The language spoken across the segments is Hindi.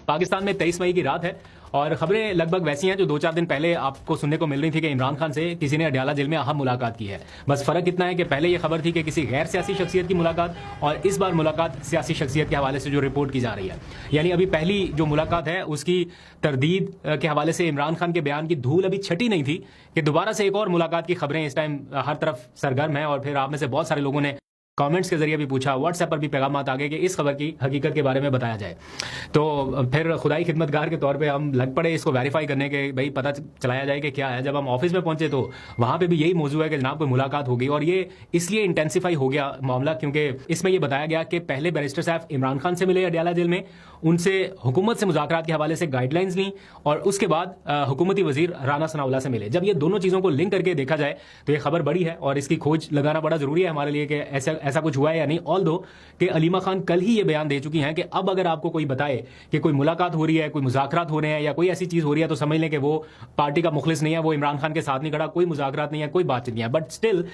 पाकिस्तान में 23 मई की रात है और खबरें लगभग वैसी हैं जो 2-4 दिन पहले आपको सुनने को मिल रही थी कि इमरान खान से किसी ने अडयाला जेल में अहम मुलाकात की है। बस फर्क इतना है कि पहले ये खबर थी कि किसी गैर सियासी शख्सियत की मुलाकात, और इस बार मुलाकात सियासी शख्सियत के हवाले से जो रिपोर्ट की जा रही है, यानी अभी पहली जो मुलाकात है उसकी तरदीद के हवाले से इमरान खान के बयान की धूल अभी छटी नहीं थी कि दोबारा से एक और मुलाकात की खबरें इस टाइम हर तरफ सरगर्म है। और फिर आप में से बहुत सारे लोगों ने कमेंट्स के जरिए भी पूछा, व्हाट्सएप पर भी पैगामात आ गए कि इस खबर की हकीकत के बारे में बताया जाए। तो फिर खुदाई खिदमतगार के तौर पे हम लग पड़े इसको वेरीफाई करने के, भाई पता चलाया जाए कि क्या है। जब हम ऑफिस में पहुंचे तो वहां पे भी यही मौजू है कि जनाब कोई मुलाकात हो गई, और ये इसलिए इंटेंसिफाई हो गया मामला क्योंकि इसमें यह बताया गया कि पहले बैरिस्टर साहब इमरान खान से मिले अडयाला जेल में, उनसे हुकूमत से मुज़ाकरात के हवाले से गाइडलाइंस ली, और उसके बाद हुकूमती वजीर राना सनाउल्लाह से मिले। जब ये दोनों चीज़ों को लिंक करके देखा जाए तो ये खबर बड़ी है और इसकी खोज लगाना बड़ा जरूरी है हमारे लिए कि ऐसा कुछ हुआ है या नहीं। ऑल दो कि अलीमा खान कल ही ये बयान दे चुकी हैं कि अब अगर आपको कोई बताए कि कोई मुलाकात हो रही है, कोई मुज़ाकरात हो रहे हैं या कोई ऐसी चीज़ हो रही है, तो समझ लें कि वो पार्टी का मुखलिस नहीं है, वो इमरान खान के साथ नहीं खड़ा, कोई मुज़ाकरात नहीं है, कोई बातचीत नहीं है। बट स्टिल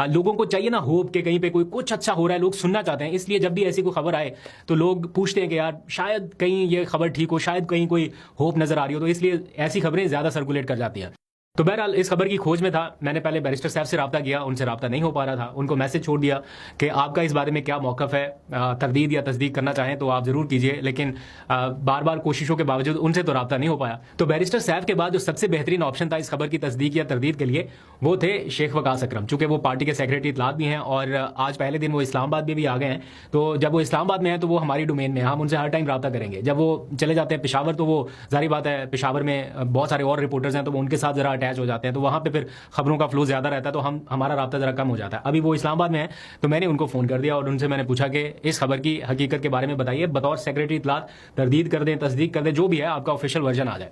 लोगों को चाहिए ना होप कि कहीं पे कोई कुछ अच्छा हो रहा है, लोग सुनना चाहते हैं। इसलिए जब भी ऐसी कोई खबर आए तो लोग पूछते हैं कि यार शायद कहीं ये खबर ठीक हो, शायद कहीं कोई होप नजर आ रही हो, तो इसलिए ऐसी खबरें ज्यादा सर्कुलेट कर जाती हैं। तो बहरहाल इस खबर की खोज में था, मैंने पहले बैरिस्टर साहब से रब्ता किया, उनसे रब्ता नहीं हो पा रहा था, उनको मैसेज छोड़ दिया कि आपका इस बारे में क्या मौक़िफ़ है, तरदीद या तस्दीक करना चाहें तो आप ज़रूर कीजिए, लेकिन बार बार कोशिशों के बावजूद उनसे तो रब्ता नहीं हो पाया। तो बैरिस्टर साहब के बाद जो सबसे बेहतरीन ऑप्शन था इस खबर की तस्दीक या तरदीद के लिए, वो थे शेख वकास अकरम। चूँकि वो पार्टी के सेक्रेटरी इत्तलात भी हैं और आज पहले दिन वो इस्लामाबाद में भी आ गए हैं, तो जब वो इस्लामाबाद में हैं तो वो हमारी डोमेन में, हम उनसे हर टाइम रब्ता करेंगे। जब वो चले जाते हैं पेशावर तो वो जाहिर बात है पेशावर में बहुत सारे और रिपोर्टर्स हैं, तो वो उनके साथ ज़रा अटैच हो जाते हैं, तो वहाँ पे फिर खबरों का फ्लो ज़्यादा रहता है, तो हमारा राब्ता ज़रा कम हो जाता है। अभी वो इस्लामाबाद में है तो मैंने उनको फ़ोन कर दिया और उनसे मैंने पूछा कि इस खबर की हकीकत के बारे में बताइए, बतौर सेक्रेटरी इत्तलात तरदीद कर दें, तस्दीक कर दें, जो भी है आपका ऑफिशियल वर्जन आ जाए।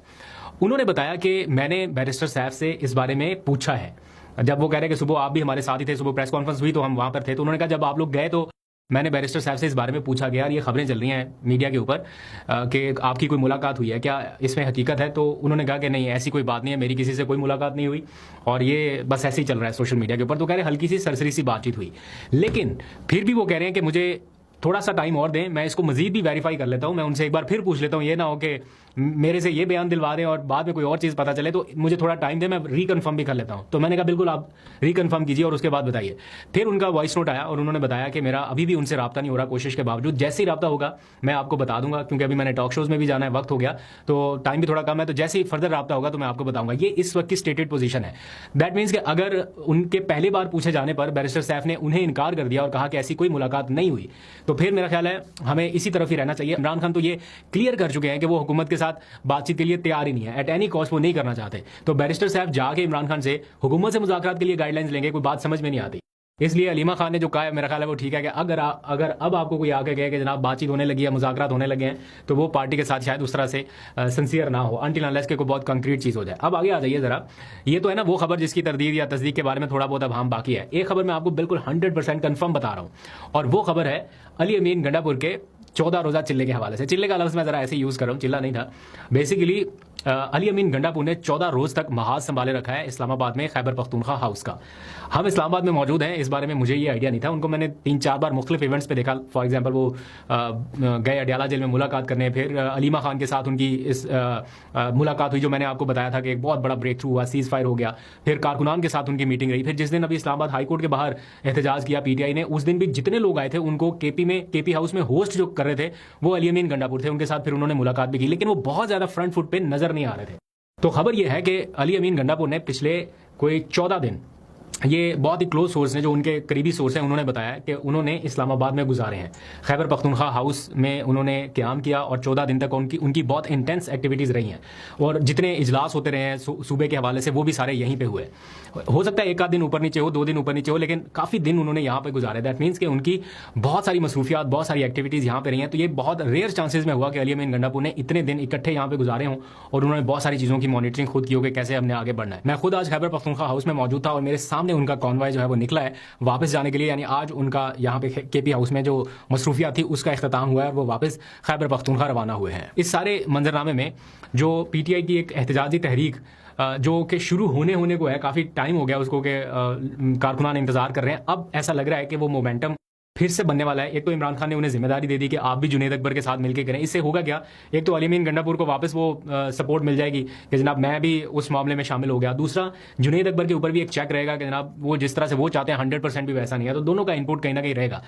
उन्होंने बताया कि मैंने बैरिस्टर साहब से इस बारे में पूछा है। जब वो कह रहे हैं कि सुबह आप भी हमारे साथ ही थे, सुबह प्रेस कॉन्फ्रेंस हुई तो हम वहाँ पर थे, तो उन्होंने कहा जब आप लोग गए तो मैंने बैरिस्टर साहब से इस बारे में पूछा गया, ये खबरें चल रही हैं मीडिया के ऊपर कि आपकी कोई मुलाकात हुई है, क्या इसमें हकीकत है? तो उन्होंने कहा कि नहीं, ऐसी कोई बात नहीं है, मेरी किसी से कोई मुलाकात नहीं हुई और ये बस ऐसे ही चल रहा है सोशल मीडिया के ऊपर। तो कह रहे हल्की सी सरसरी सी बातचीत हुई, लेकिन फिर भी वो कह रहे हैं कि मुझे थोड़ा सा टाइम और दें, मैं इसको मजीद भी वेरीफाई कर लेता हूं, मैं उनसे एक बार फिर पूछ लेता हूं, ये ना हो कि मेरे से ये बयान दिलवा दें और बाद में कोई और चीज़ पता चले, तो मुझे थोड़ा टाइम दें, मैं रिकन्फर्म भी कर लेता हूं। तो मैंने कहा बिल्कुल आप रिकन्फर्म कीजिए और उसके बाद बताइए। फिर उनका वॉइस नोट आया और उन्होंने बताया कि मेरा अभी भी उनसे रब्ता नहीं हो रहा, कोशिश के बावजूद जैसे ही रब्ता होगा मैं आपको बता दूंगा, क्योंकि अभी मैंने टॉक शोज़ में भी जाना है, वक्त हो गया तो टाइम भी थोड़ा कम है, तो जैसे ही फर्दर रब्ता होगा तो मैं आपको बताऊंगा। ये इस वक्त की स्टेटेड पोजीशन है। दैट मीन्स कि अगर उनके पहली बार पूछे जाने पर बैरिस्टर साहब ने उन्हें इनकार कर दिया और कहा कि ऐसी कोई मुलाकात नहीं हुई, तो फिर मेरा ख्याल है हमें इसी तरफ ही रहना चाहिए। इमरान खान तो ये क्लियर कर चुके हैं कि वो हुकूमत के साथ बातचीत के लिए तैयार ही नहीं है, एट एनी कॉस्ट वो नहीं करना चाहते। तो बैरिस्टर साहब जाके इमरान खान से हुकूमत से मुज़ाकरात के लिए गाइडलाइंस लेंगे, कोई बात समझ में नहीं आती। इसलिए अलीमा खान ने जो कहा है मेरा ख्याल है वो ठीक है कि अगर अब आपको कोई आके कहे कि जनाब बातचीत होने लगी है, मुज़ाकरात होने लगे हैं, तो वो पार्टी के साथ शायद उस तरह से सिंसियर ना हो, अनटिल अनलेस के कोई बहुत कंक्रीट चीज़ हो जाए। अब आगे आ जाइए ज़रा, ये तो है ना वो खबर जिसकी तरदीद या तस्दीक के बारे में थोड़ा बहुत अभाम बाकी है। एक खबर मैं आपको बिल्कुल 100% कन्फर्म बता रहा हूँ, और वो खबर है अली अमीन गंडापुर के 14 रोज़ा चिल्ले के हवाले से। चिल्ले का लफ्ज़ मैं ज़रा ऐसे यूज़ कर रहा हूँ, चिल्ला नहीं था। बेसिकली अली अमीन गंडापुर ने 14 रोज़ तक महाज संभाले रखा है इस्लामाबाद में खैबर पख्तूनख्वा हाउस का। हम इस्लामाबाद में मौजूद हैं, इस बारे में मुझे ये आइडिया नहीं था। उनको मैंने 3-4 बार मुख्तलिफ इवेंट्स पे देखा। फॉर एग्जांपल वो गए अडयाला जेल में मुलाकात करने, फिर अलीमा खान के साथ उनकी इस मुलाकात हुई जो मैंने आपको बताया था कि एक बहुत बड़ा ब्रेक थ्रू हुआ, सीज़ फायर हो गया। फिर कारकुनान के साथ उनकी मीटिंग रही। फिर जिस दिन अभी इस्लामाबाद हाई कोर्ट के बाहर एहतजाज किया PTI ने, उस दिन भी जितने लोग आए थे उनको KP हाउस में होस्ट जो कर रहे थे वो अली अमीन गंडापुर थे। उनके साथ फिर उन्होंने मुलाकात भी की, लेकिन वो बहुत ज़्यादा फ्रंट फुट पे नजर नहीं आ रहे थे। तो खबर यह है कि अली अमीन गंडापुर ने पिछले कोई 14 दिन, ये बहुत ही क्लोज सोर्स हैं जो उनके करीबी सोर्स हैं, उन्होंने बताया कि उन्होंने इस्लामाबाद में गुजारे हैं। खैबर पख्तूनख्वा हाउस में उन्होंने क़याम किया और 14 दिन तक उनकी बहुत इंटेंस एक्टिविटीज़ रही हैं, और जितने इजलास होते रहे हैं सूबे के हवाले से वो भी सारे यहीं पे हुए। हो सकता है एक आध दिन ऊपर नीचे हो, 2 दिन ऊपर नीचे हो, लेकिन काफ़ी दिन उन्होंने यहाँ पे गुजारे। दैट मीन्स कि उनकी बहुत सारी मसरूफियात, बहुत सारी एक्टिविटीज़ यहाँ पे रही हैं। तो ये बहुत रेयर चांसेस में हुआ कि अली अमीन गंडापुर ने इतने दिन इकट्ठे यहाँ पे गुजारे हों और उन्होंने बहुत सारी चीज़ों की मॉनिटरिंग खुद की हो कि कैसे हमने आगे बढ़ना है। मैं खुद आज खैबर पख्तूनख्वा हाउस में मौजूद था और मेरे सामने उनका कॉन्वॉय जो है वो निकला है वापस जाने के लिए, यानी आज उनका यहाँ पे KP हाउस में जो मसरूफियात थी उसका इख्तिताम हुआ है और वो वापस खैबर पख्तूनख्वा रवाना हुए हैं। इस सारे मंजरनामे में जो PTI की एक एहतजाजी तहरीक जो कि शुरू होने को है, काफ़ी टाइम हो गया उसको कि कारकुनान इंतज़ार कर रहे हैं, अब ऐसा लग रहा है कि वो मोमेंटम फिर से बनने वाला है। एक तो इमरान खान ने उन्हें जिम्मेदारी दे दी कि आप भी जुनैद अकबर के साथ मिलकर करें। इससे होगा क्या, एक तो अली अमीन गंडापुर को वापस वो सपोर्ट मिल जाएगी कि जनाब मैं भी उस मामले में शामिल हो गया। दूसरा, जुनैद अकबर के ऊपर भी एक चेक रहेगा कि जनाब वो जिस तरह से वो चाहते हैं 100% भी वैसा नहीं है, तो दोनों का इनपुट कहीं ना कहीं रहेगा।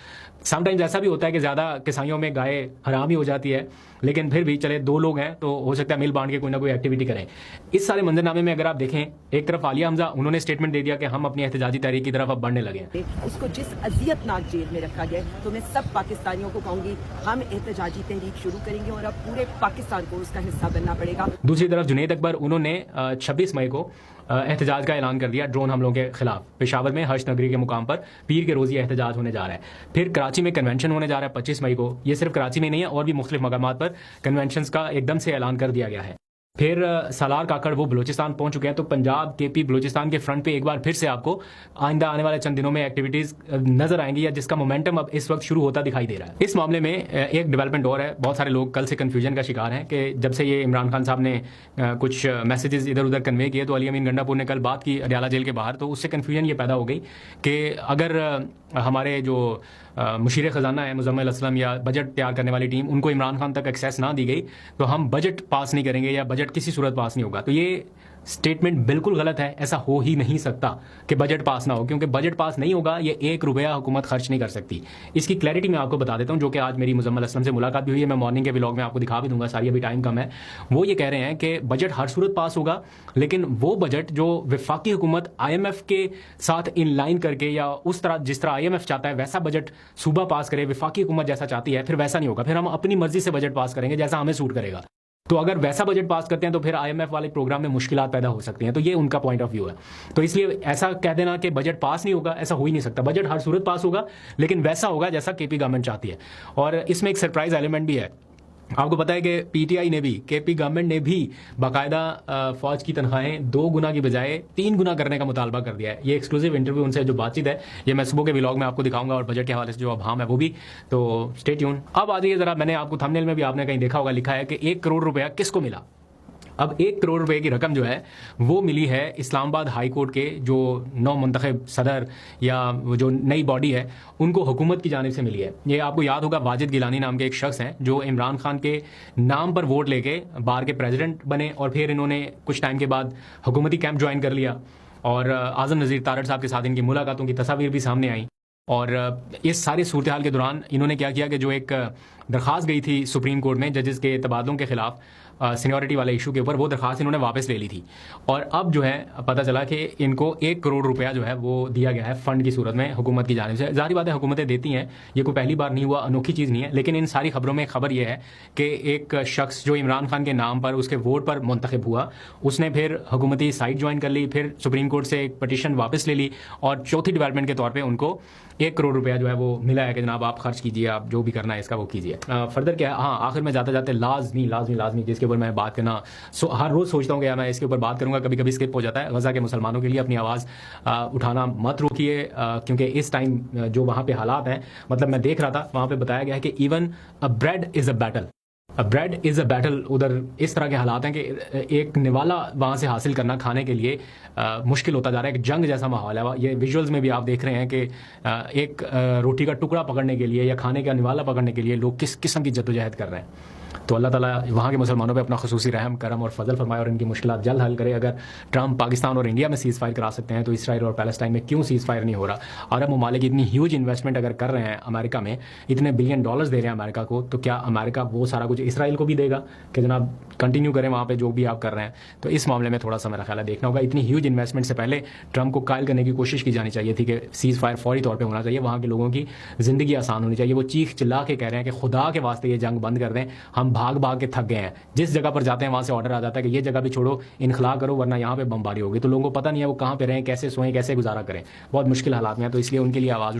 समटाइम्स ऐसा भी होता है कि ज़्यादा किसाइयों में गाय हराम ही हो जाती है, लेकिन फिर भी चले दो लोग हैं तो हो सकता है मिल बांट के कोई ना कोई एक्टिविटी करें। इस सारे मंजरनामे में अगर आप देखें, एक तरफ आलिया हमजा उन्होंने स्टेटमेंट दे दिया कि हम अपनी एहतजाजी तहरीक की तरफ अब बढ़ने लगे हैं। उसको जिस अजियतनाक जेल में रखा गया है, तो मैं सब पाकिस्तानियों को कहूंगी हम एहतजाजी तहरीक शुरू करेंगे और अब पूरे पाकिस्तान को उसका हिस्सा बनना पड़ेगा। दूसरी तरफ जुनैद अकबर उन्होंने 26 मई को एहतजाज का ऐलान कर दिया ड्रोन हमलों के खिलाफ। पेशावर में हर्ष नगरी के मुकाम पर पीर के रोज़ एहतजाज होने जा रहा है। फिर कराची में कन्वेंशन होने जा रहा है 25 मई को। ये सिर्फ कराची में नहीं है, और भी मुख्तलिफ मकामात पर कन्वेंशन का एकदम से ऐलान कर दिया गया है। फिर सालार काकड़ वो बलूचिस्तान पहुंच चुके हैं, तो पंजाब केपी बलूचिस्तान के फ्रंट पे एक बार फिर से आपको आइंदा आने वाले चंद दिनों में एक्टिविटीज नजर आएंगी, या जिसका मोमेंटम अब इस वक्त शुरू होता दिखाई दे रहा है। इस मामले में एक डेवलपमेंट और है। बहुत सारे लोग कल से कंफ्यूजन का शिकार हैं कि जब से ये इमरान खान साहब ने कुछ मैसेजेस इधर उधर कन्वे किए, तो अली अमीन गंडापुर ने कल बात की अडयाला जेल के बाहर, तो उससे कन्फ्यूजन ये पैदा हो गई कि अगर हमारे जो मुशीर ख़जाना है मुज़म्मिल असलम या बजट तैयार करने वाली टीम, उनको इमरान खान तक एक्सेस ना दी गई तो हम बजट पास नहीं करेंगे या बजट किसी सूरत पास नहीं होगा। तो ये स्टेटमेंट बिल्कुल गलत है। ऐसा हो ही नहीं सकता कि बजट पास ना हो, क्योंकि बजट पास नहीं होगा ये 1 रुपया हुकूमत खर्च नहीं कर सकती। इसकी क्लैरिटी मैं आपको बता देता हूँ, जो कि आज मेरी मुज़म्मिल असलम से मुलाकात भी हुई है। मैं मॉर्निंग के व्लॉग में आपको दिखा भी दूंगा सारी, अभी टाइम कम है। वो ये कह रहे हैं कि बजट हर सूरत पास होगा, लेकिन वो बजट जो वफाकी हुकूमत IMF के साथ इन लाइन करके या उस तरह जिस तरह IMF चाहता है वैसा बजट सूबा पास करे, वफाकी हुकूमत जैसा चाहती है, फिर वैसा नहीं होगा। फिर हम अपनी मर्जी से बजट पास करेंगे जैसा हमें सूट करेगा। तो अगर वैसा बजट पास करते हैं तो फिर IMF वाले प्रोग्राम में मुश्किलात पैदा हो सकती हैं। तो ये उनका पॉइंट ऑफ व्यू है। तो इसलिए ऐसा कह देना कि बजट पास नहीं होगा, ऐसा हो ही नहीं सकता। बजट हर सूरत पास होगा, लेकिन वैसा होगा जैसा KP गवर्नमेंट चाहती है। और इसमें एक सरप्राइज एलिमेंट भी है। आपको पता है कि PTI ने भी, KP गवर्नमेंट ने भी बाकायदा फौज की तनख्वाहें 2 गुना की बजाय 3 गुना करने का मुतालबा कर दिया है। ये एक्सक्लूसिव इंटरव्यू उनसे जो बातचीत है, ये मैं सुबह के व्लॉग में आपको दिखाऊंगा, और बजट के हवाले से जो अभाम है वो भी। तो स्टे ट्यून। अब आ जाइए जरा, मैंने आपको थंबनेल में भी आपने कहीं देखा होगा, लिखा है कि 1 करोड़ रुपया किसको मिला। अब 1 करोड़ रुपए की रकम जो है वो मिली है इस्लामाबाद हाई कोर्ट के जो नौ मुंतखब सदर या वो जो नई बॉडी है उनको हुकूमत की जानिब से मिली है। ये आपको याद होगा, वाजिद गिलानी नाम के एक शख्स हैं जो इमरान खान के नाम पर वोट लेके बार के प्रेसिडेंट बने, और फिर इन्होंने कुछ टाइम के बाद हुकूमती कैंप ज्वाइन कर लिया, और आज़म नज़ीर तारड़ साहब के साथ इनकी मुलाकातों की तस्वीर भी सामने आई। और इस सारे सूरत हाल के दौरान इन्होंने क्या किया कि जो एक दरख्वास्त गई थी सुप्रीम कोर्ट में जजेस के तबादलों के खिलाफ सीनियरिटी वाले इशू के ऊपर, वो दरख्वास्त इन्होंने वापस ले ली थी। और अब जो है पता चला कि इनको 1 करोड़ रुपया जो है वो दिया गया है फ़ंड की सूरत में हुकूमत की जानिब से। ज़ाहिर बात है हुकूमतें देती हैं, ये कोई पहली बार नहीं हुआ, अनोखी चीज़ नहीं है। लेकिन इन सारी खबरों में खबर ये है कि एक शख्स जो इमरान खान के नाम पर उसके वोट पर मुंतखब हुआ, उसने फिर हुकूमती साइट ज्वाइन कर ली, फिर सुप्रीम कोर्ट से एक पटिशन वापस ले ली, और चौथी डेवलपमेंट के तौर पर उनको 1 करोड़ रुपया जो है वो मिला है कि जनाब आप खर्च कीजिए, आप जो भी करना है इसका वो कीजिए। फर्दर क्या है, हाँ आखिर में जाते जाते लाजमी जिसके ऊपर मैं बात करना हर रोज़ सोचता हूँ कि मैं इसके ऊपर बात करूँगा, कभी कभी स्किप हो जाता है। गज़ा के मुसलमानों के लिए अपनी आवाज़ उठाना मत रोकिए, क्योंकि इस टाइम जो वहाँ पे हालात हैं, मतलब मैं देख रहा था वहाँ पे बताया गया है कि even a bread is a battle. उधर इस तरह के हालात हैं कि एक निवाला वहाँ से हासिल करना खाने के लिए मुश्किल होता जा रहा है। एक जंग जैसा माहौल है। ये विजुअल्स में भी आप देख रहे हैं कि एक रोटी का टुकड़ा पकड़ने के लिए या खाने का निवाला पकड़ने के लिए लोग किस किस्म की जद्दोजहद कर रहे हैं। तो अल्लाह ताला वहाँ के मुसलमानों पे अपना खुसूसी रहम करम और फजल फरमाए और इनकी मुश्किलात जल्द हल करे। अगर ट्रंप पाकिस्तान और इंडिया में सीज़ फायर करा सकते हैं तो इसराइल और पैलेस्टाइन में क्यों सीज़ फायर नहीं हो रहा? अरब ममालिक इतनी ह्यूज इन्वेस्टमेंट अगर कर रहे हैं अमेरिका में, इतने बिलियन डॉलर्स दे रहे हैं अमेरिका को, तो क्या अमेरिका वो सारा कुछ इसराइल को भी देगा कि जनाब कंटिन्यू करें वहाँ पर जो भी आप कर रहे हैं? तो इस मामले में थोड़ा सा मेरा ख्याल है देखना होगा। इतनी ह्यूज इन्वेस्टमेंट से पहले ट्रंप को कायल करने की कोशिश की जानी चाहिए थी कि सीज़ फायर फौरी तौर पर होना चाहिए, वहाँ के लोगों की ज़िंदगी आसान होनी चाहिए। वो चीख चिल्ला के कह रहे हैं कि खुदा के वास्ते ये जंग बंद कर दें, हम भाग भाग के थक गए हैं। जिस जगह पर जाते हैं वहां से ऑर्डर आ जाता है कि ये जगह भी छोड़ो, इनखला करो, वरना यहाँ पे बमबारी होगी। तो लोगों को पता नहीं है वो कहाँ पे रहें, कैसे सोएं, कैसे गुजारा करें। बहुत मुश्किल हालात में है, तो इसलिए उनके लिए आवाज़